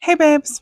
Hey babes.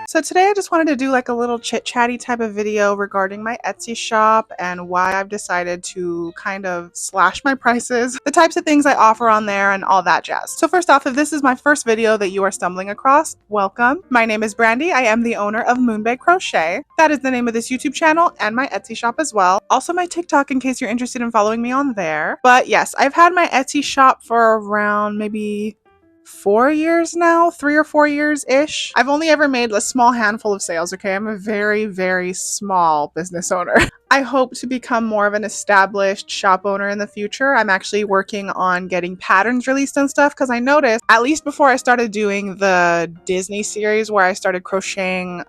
So today I just wanted to do like a little chit-chatty type of video regarding my Etsy shop and why I've decided to kind of slash my prices, the types of things I offer on there and all that jazz. So first off, if this is my first video that you are stumbling across, welcome. My name is Brandy. I am the owner of MoonbaeCrochet. That is the name of this YouTube channel and my Etsy shop as well. Also my TikTok in case you're interested in following me on there. But yes, I've had my Etsy shop for around maybe 4 years now, 3 or 4 years ish. I've only ever made a small handful of sales, okay? I'm a very, very small business owner. I hope to become more of an established shop owner in the future. I'm actually working on getting patterns released and stuff because I noticed, at least before I started doing the Disney series where I started crocheting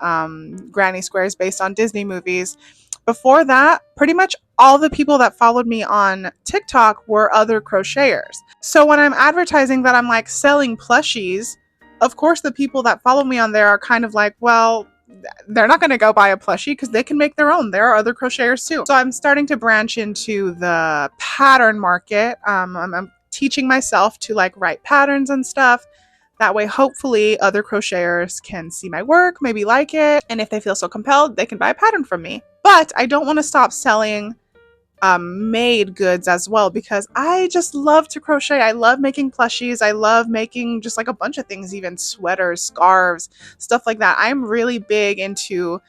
granny squares based on Disney movies, before that, pretty much all the people that followed me on TikTok were other crocheters. So when I'm advertising that I'm like selling plushies, of course the people that follow me on there are kind of like, well, they're not going to go buy a plushie because they can make their own. There are other crocheters too. So I'm starting to branch into the pattern market. I'm teaching myself to like write patterns and stuff. That way, hopefully, other crocheters can see my work, maybe like it, and if they feel so compelled, they can buy a pattern from me. But I don't want to stop selling made goods as well because I just love to crochet. I love making plushies. I love making just like a bunch of things, even sweaters, scarves, stuff like that. I'm really big into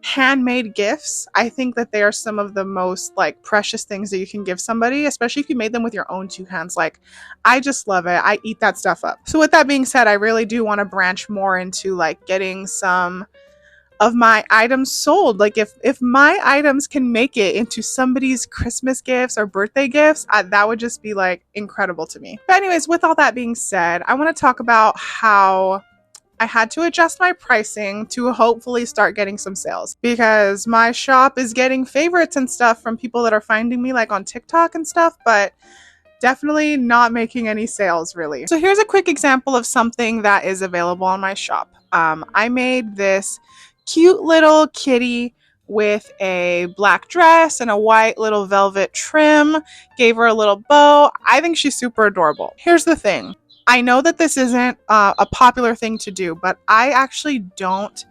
handmade gifts. I think that they are some of the most like precious things that you can give somebody, especially if you made them with your own two hands. Like, I just love it. I eat that stuff up. So with that being said, I really do want to branch more into like getting some of my items sold. Like if my items can make it into somebody's Christmas gifts or birthday gifts, that would just be like incredible to me. But anyways, with all that being said, I want to talk about how I had to adjust my pricing to hopefully start getting some sales because my shop is getting favorites and stuff from people that are finding me like on TikTok and stuff, but definitely not making any sales really. So here's a quick example of something that is available on my shop. I made this cute little kitty with a black dress and a white little velvet trim, gave her a little bow. I think she's super adorable. Here's the thing. I know that this isn't a popular thing to do, but I actually don't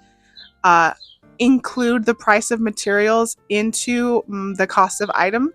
include the price of materials into the cost of item,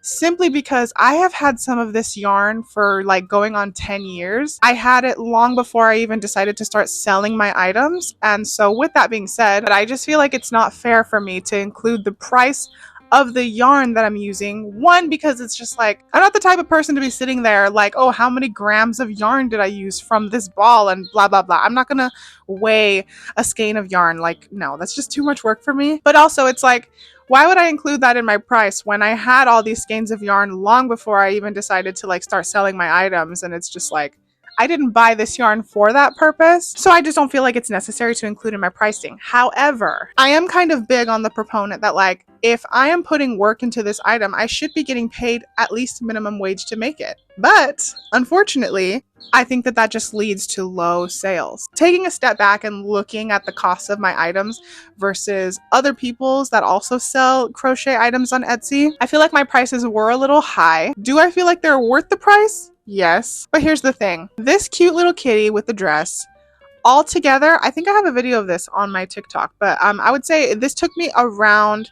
simply because I have had some of this yarn for like going on 10 years. I had it long before I even decided to start selling my items. And so with that being said, I just feel like it's not fair for me to include the price of the yarn that I'm using. One, because it's just like, I'm not the type of person to be sitting there like, oh, how many grams of yarn did I use from this ball and blah, blah, blah. I'm not gonna weigh a skein of yarn. Like, no, that's just too much work for me. But also it's like, why would I include that in my price when I had all these skeins of yarn long before I even decided to like start selling my items? And it's just like, I didn't buy this yarn for that purpose, so I just don't feel like it's necessary to include in my pricing. However, I am kind of big on the proponent that like, if I am putting work into this item, I should be getting paid at least minimum wage to make it. But unfortunately, I think that that just leads to low sales. Taking a step back and looking at the cost of my items versus other people's that also sell crochet items on Etsy, I feel like my prices were a little high. Do I feel like they're worth the price? Yes. But here's the thing. This cute little kitty with the dress, all together, I think I have a video of this on my TikTok, but I would say this took me around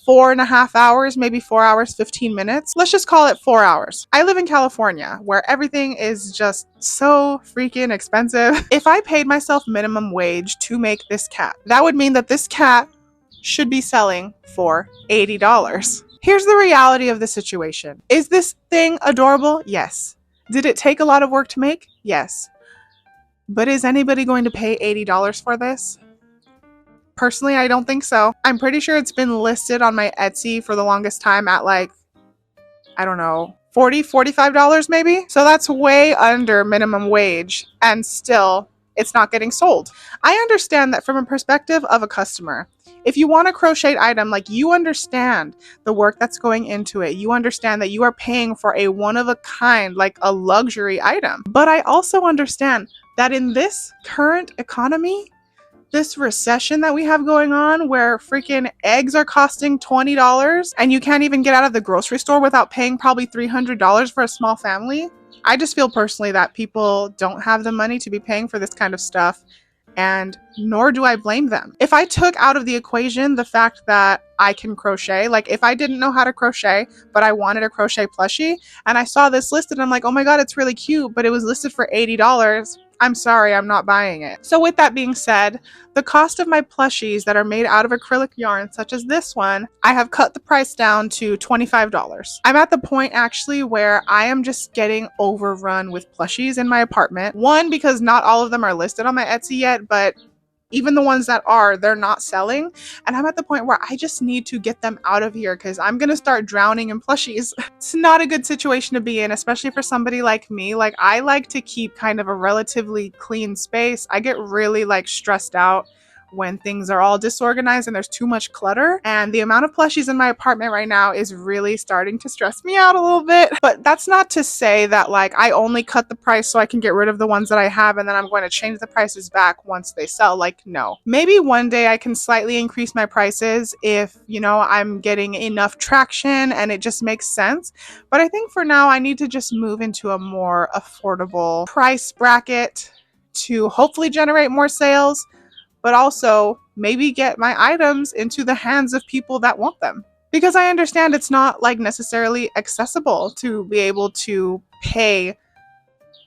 4.5 hours, maybe 4 hours, 15 minutes. Let's just call it 4 hours. I live in California where everything is just so freaking expensive. If I paid myself minimum wage to make this cat, that would mean that this cat should be selling for $80. Here's the reality of the situation. Is this thing adorable? Yes. Did it take a lot of work to make? Yes. But is anybody going to pay $80 for this? Personally, I don't think so. I'm pretty sure it's been listed on my Etsy for the longest time at like, I don't know, $40, $45 maybe? So that's way under minimum wage, and still it's not getting sold. I understand that from a perspective of a customer. If you want a crocheted item, like, you understand the work that's going into it. You understand that you are paying for a one-of-a-kind, like a luxury item. But I also understand that in this current economy, this recession that we have going on where freaking eggs are costing $20 and you can't even get out of the grocery store without paying probably $300 for a small family, I just feel personally that people don't have the money to be paying for this kind of stuff, and nor do I blame them. If I took out of the equation the fact that I can crochet, like if I didn't know how to crochet, but I wanted a crochet plushie, and I saw this listed, and I'm like, oh my god, it's really cute, but it was listed for $80. I'm sorry, I'm not buying it. So with that being said, the cost of my plushies that are made out of acrylic yarn, such as this one, I have cut the price down to $25. I'm at the point actually where I am just getting overrun with plushies in my apartment. One, because not all of them are listed on my Etsy yet, but even the ones that are, they're not selling. And I'm at the point where I just need to get them out of here because I'm going to start drowning in plushies. It's not a good situation to be in, especially for somebody like me. Like, I like to keep kind of a relatively clean space. I get really like stressed out when things are all disorganized and there's too much clutter. And the amount of plushies in my apartment right now is really starting to stress me out a little bit. But that's not to say that like I only cut the price so I can get rid of the ones that I have and then I'm going to change the prices back once they sell. Like, no. Maybe one day I can slightly increase my prices if, you know, I'm getting enough traction and it just makes sense. But I think for now I need to just move into a more affordable price bracket to hopefully generate more sales, but also maybe get my items into the hands of people that want them. Because I understand it's not like necessarily accessible to be able to pay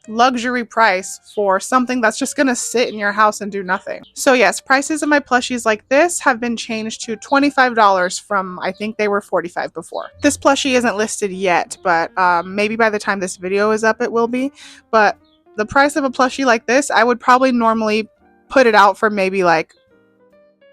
luxury price for something that's just gonna sit in your house and do nothing. So yes, prices of my plushies like this have been changed to $25 from, I think they were $45 before. This plushie isn't listed yet, but maybe by the time this video is up it will be. But the price of a plushie like this, I would probably normally put it out for maybe like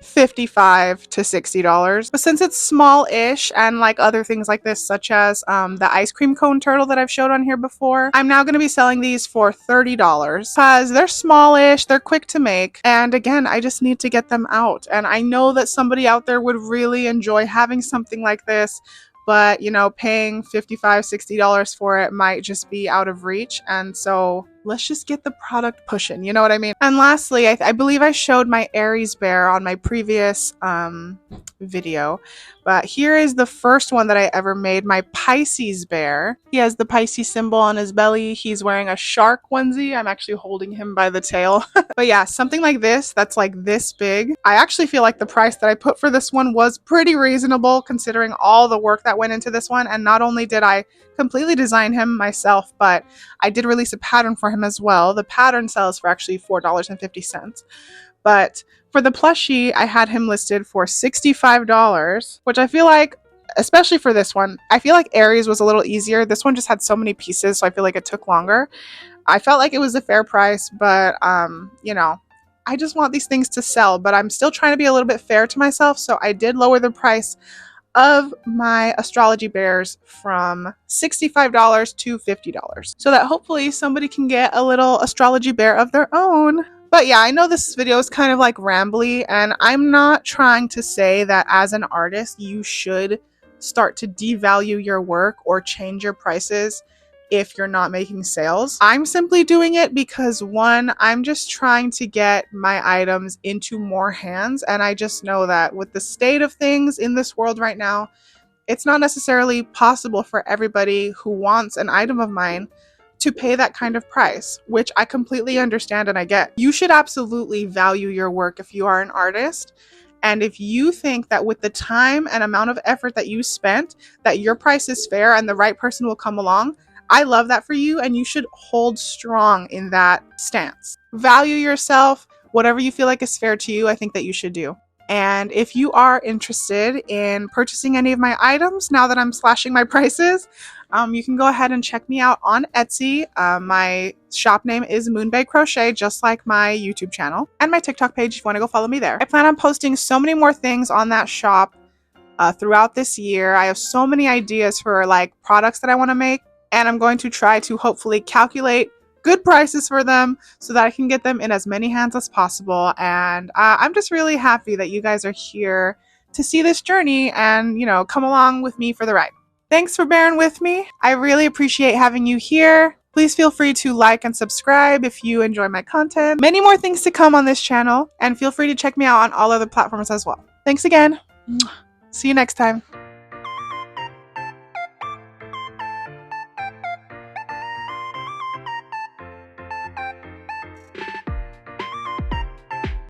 $55 to $60. But since it's small-ish and like other things like this, such as the ice cream cone turtle that I've showed on here before, I'm now going to be selling these for $30 because they're smallish, they're quick to make, and again, I just need to get them out. And I know that somebody out there would really enjoy having something like this, but you know, paying $55, $60 for it might just be out of reach. And so let's just get the product pushing, you know what I mean? And lastly, I believe I showed my Aries bear on my previous video, but here is the first one that I ever made, my Pisces bear. He has the Pisces symbol on his belly. He's wearing a shark onesie. I'm actually holding him by the tail. But yeah, something like this that's like this big. I actually feel like the price that I put for this one was pretty reasonable considering all the work that went into this one. And not only did I completely design him myself, but I did release a pattern for him as well. The pattern sells for actually $4.50. But for the plushie, I had him listed for $65, which I feel like, especially for this one, I feel like Aries was a little easier. This one just had so many pieces, so I feel like it took longer. I felt like it was a fair price, but you know, I just want these things to sell, but I'm still trying to be a little bit fair to myself, so I did lower the price of my Astrology bears from $65 to $50 so that hopefully somebody can get a little Astrology bear of their own. But yeah, I know this video is kind of like rambly, and I'm not trying to say that as an artist you should start to devalue your work or change your prices if you're not making sales. I'm simply doing it because, one, I'm just trying to get my items into more hands, and I just know that with the state of things in this world right now, it's not necessarily possible for everybody who wants an item of mine to pay that kind of price, which I completely understand and I get. You should absolutely value your work if you are an artist. And if you think that with the time and amount of effort that you spent, that your price is fair and the right person will come along, I love that for you, and you should hold strong in that stance. Value yourself. Whatever you feel like is fair to you, I think that you should do. And if you are interested in purchasing any of my items, now that I'm slashing my prices, you can go ahead and check me out on Etsy. My shop name is MoonbaeCrochet, just like my YouTube channel, and my TikTok page if you want to go follow me there. I plan on posting so many more things on that shop throughout this year. I have so many ideas for like products that I want to make, and I'm going to try to hopefully calculate good prices for them so that I can get them in as many hands as possible. And I'm just really happy that you guys are here to see this journey and, you know, come along with me for the ride. Thanks for bearing with me. I really appreciate having you here. Please feel free to like and subscribe if you enjoy my content. Many more things to come on this channel, and feel free to check me out on all other platforms as well. Thanks again. See you next time.